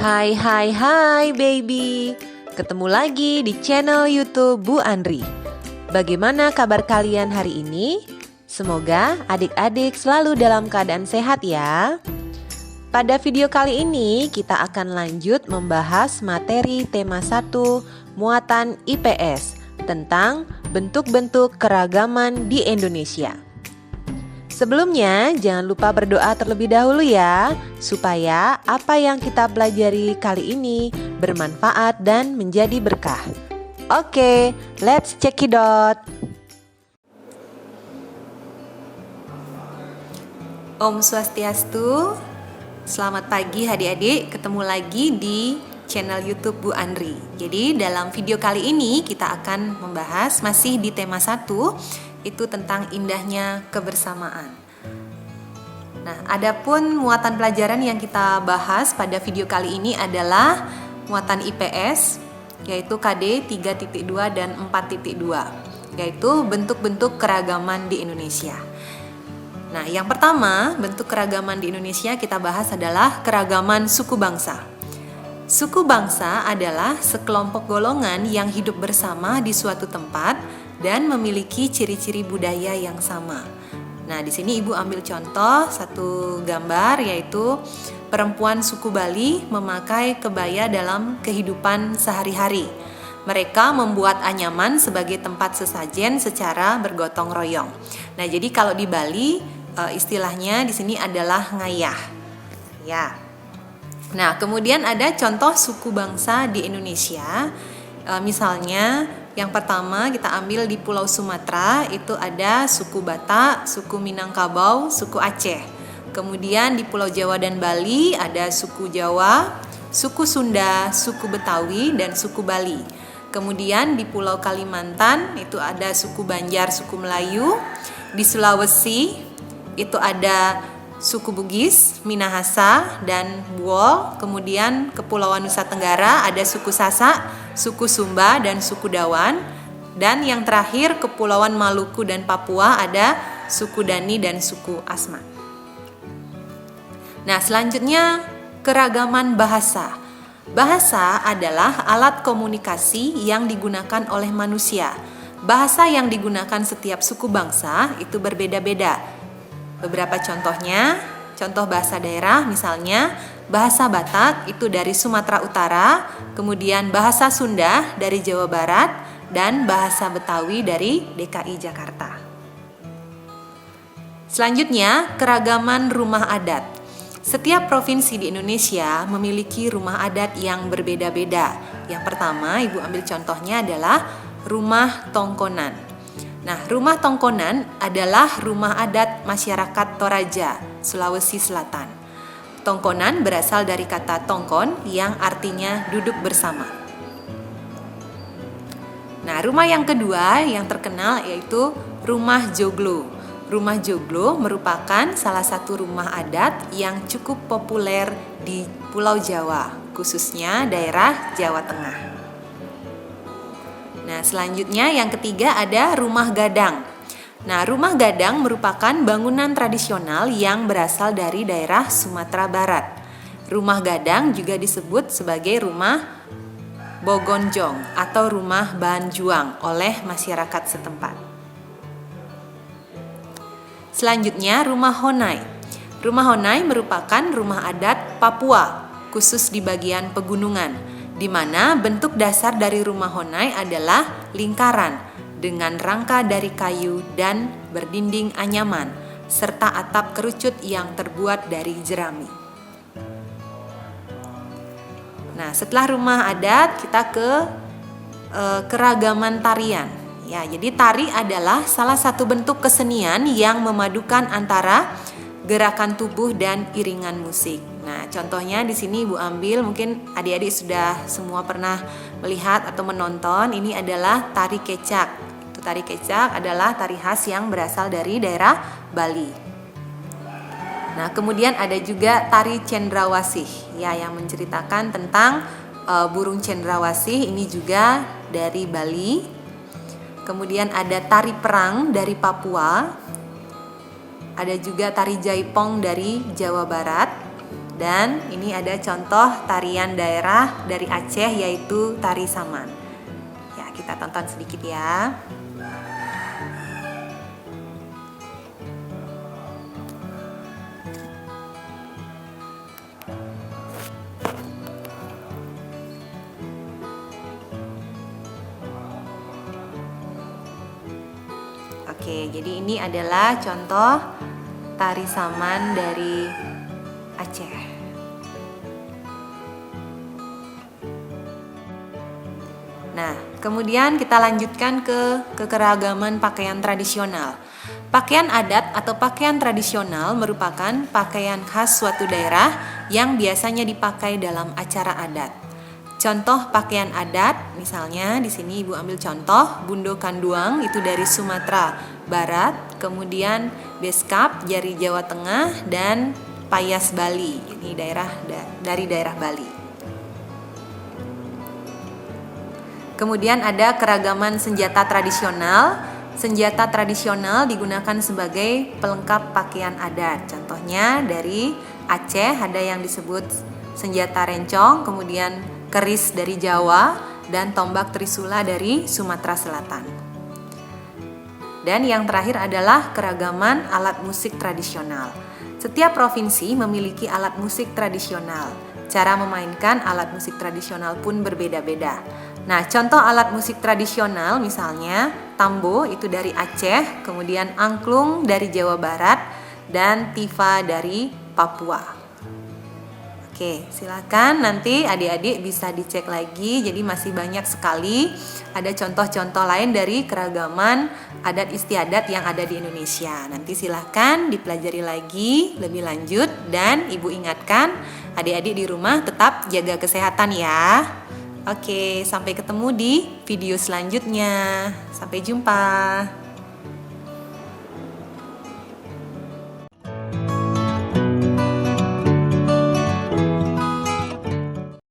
Hai baby. Ketemu lagi di channel YouTube Bu Andri. Bagaimana kabar kalian hari ini? Semoga adik-adik selalu dalam keadaan sehat ya. Pada video kali ini kita akan lanjut membahas materi tema 1 muatan IPS tentang bentuk-bentuk keragaman di Indonesia. Sebelumnya, jangan lupa berdoa terlebih dahulu ya, supaya apa yang kita pelajari kali ini bermanfaat dan menjadi berkah. Oke, let's check it out. Om Swastiastu, selamat pagi adik-adik, ketemu lagi di channel YouTube Bu Andri. Jadi dalam video kali ini kita akan membahas masih di tema 1, itu tentang indahnya kebersamaan. Nah, adapun muatan pelajaran yang kita bahas pada video kali ini adalah muatan IPS, yaitu KD 3.2 dan 4.2, yaitu bentuk-bentuk keragaman di Indonesia. Nah, yang pertama, bentuk keragaman di Indonesia kita bahas adalah keragaman suku bangsa. Suku bangsa adalah sekelompok golongan yang hidup bersama di suatu tempat dan memiliki ciri-ciri budaya yang sama. Nah, di sini Ibu ambil contoh satu gambar, yaitu perempuan suku Bali memakai kebaya dalam kehidupan sehari-hari. Mereka membuat anyaman sebagai tempat sesajen secara bergotong royong. Nah, jadi kalau di Bali istilahnya di sini adalah ngayah. Ya. Nah, kemudian ada contoh suku bangsa di Indonesia. Misalnya yang pertama kita ambil di Pulau Sumatera, itu ada suku Batak, suku Minangkabau, suku Aceh. Kemudian di Pulau Jawa dan Bali ada suku Jawa, suku Sunda, suku Betawi, dan suku Bali. Kemudian di Pulau Kalimantan itu ada suku Banjar, suku Melayu. Di Sulawesi itu ada suku Bugis, Minahasa, dan Buol. Kemudian Kepulauan Nusa Tenggara ada suku Sasak, suku Sumba, dan suku Dawan. Dan yang terakhir Kepulauan Maluku dan Papua ada suku Dani dan suku Asmat. Nah, selanjutnya keragaman bahasa. Bahasa adalah alat komunikasi yang digunakan oleh manusia. Bahasa yang digunakan setiap suku bangsa itu berbeda-beda. Beberapa contohnya, contoh bahasa daerah misalnya bahasa Batak itu dari Sumatera Utara, kemudian bahasa Sunda dari Jawa Barat, dan bahasa Betawi dari DKI Jakarta. Selanjutnya, keragaman rumah adat. Setiap provinsi di Indonesia memiliki rumah adat yang berbeda-beda. Yang pertama, Ibu ambil contohnya adalah rumah tongkonan. Nah, rumah tongkonan adalah rumah adat masyarakat Toraja, Sulawesi Selatan. Tongkonan berasal dari kata tongkon yang artinya duduk bersama. Nah, rumah yang kedua yang terkenal yaitu rumah joglo. Rumah joglo merupakan salah satu rumah adat yang cukup populer di Pulau Jawa, khususnya daerah Jawa Tengah. Nah, selanjutnya yang ketiga ada rumah gadang. Nah, rumah gadang merupakan bangunan tradisional yang berasal dari daerah Sumatera Barat. Rumah gadang juga disebut sebagai rumah bogonjong atau rumah banjuang oleh masyarakat setempat. Selanjutnya rumah honai. Rumah honai merupakan rumah adat Papua, khusus di bagian pegunungan, di mana bentuk dasar dari rumah honai adalah lingkaran dengan rangka dari kayu dan berdinding anyaman serta atap kerucut yang terbuat dari jerami. Nah, setelah rumah adat kita ke keragaman tarian. Ya, jadi tari adalah salah satu bentuk kesenian yang memadukan antara gerakan tubuh dan iringan musik. Nah, contohnya di sini Ibu ambil, mungkin adik-adik sudah semua pernah melihat atau menonton, ini adalah tari kecak. Itu tari kecak adalah tari khas yang berasal dari daerah Bali. Nah, kemudian ada juga tari cendrawasih, ya, yang menceritakan tentang burung cendrawasih, ini juga dari Bali. Kemudian ada tari perang dari Papua. Ada juga tari jaipong dari Jawa Barat. Dan ini ada contoh tarian daerah dari Aceh, yaitu tari saman. Ya, kita tonton sedikit ya. Oke, jadi ini adalah contoh tari saman dari Aceh. Nah, kemudian kita lanjutkan ke kekeragaman pakaian tradisional. Pakaian adat atau pakaian tradisional merupakan pakaian khas suatu daerah yang biasanya dipakai dalam acara adat. Contoh pakaian adat, misalnya di sini Ibu ambil contoh bundo kanduang, itu dari Sumatera Barat, kemudian beskap jari Jawa Tengah, dan payas Bali, ini dari daerah Bali. Kemudian ada keragaman senjata tradisional. Senjata tradisional digunakan sebagai pelengkap pakaian adat. Contohnya dari Aceh ada yang disebut senjata rencong, kemudian keris dari Jawa, dan tombak trisula dari Sumatera Selatan. Dan yang terakhir adalah keragaman alat musik tradisional. Setiap provinsi memiliki alat musik tradisional. Cara memainkan alat musik tradisional pun berbeda-beda. Nah, contoh alat musik tradisional misalnya tambo itu dari Aceh, kemudian angklung dari Jawa Barat, dan tifa dari Papua. Oke, silakan nanti adik-adik bisa dicek lagi. Jadi masih banyak sekali ada contoh-contoh lain dari keragaman adat istiadat yang ada di Indonesia. Nanti silakan dipelajari lagi lebih lanjut, dan Ibu ingatkan adik-adik di rumah tetap jaga kesehatan ya. Oke, sampai ketemu di video selanjutnya. Sampai jumpa.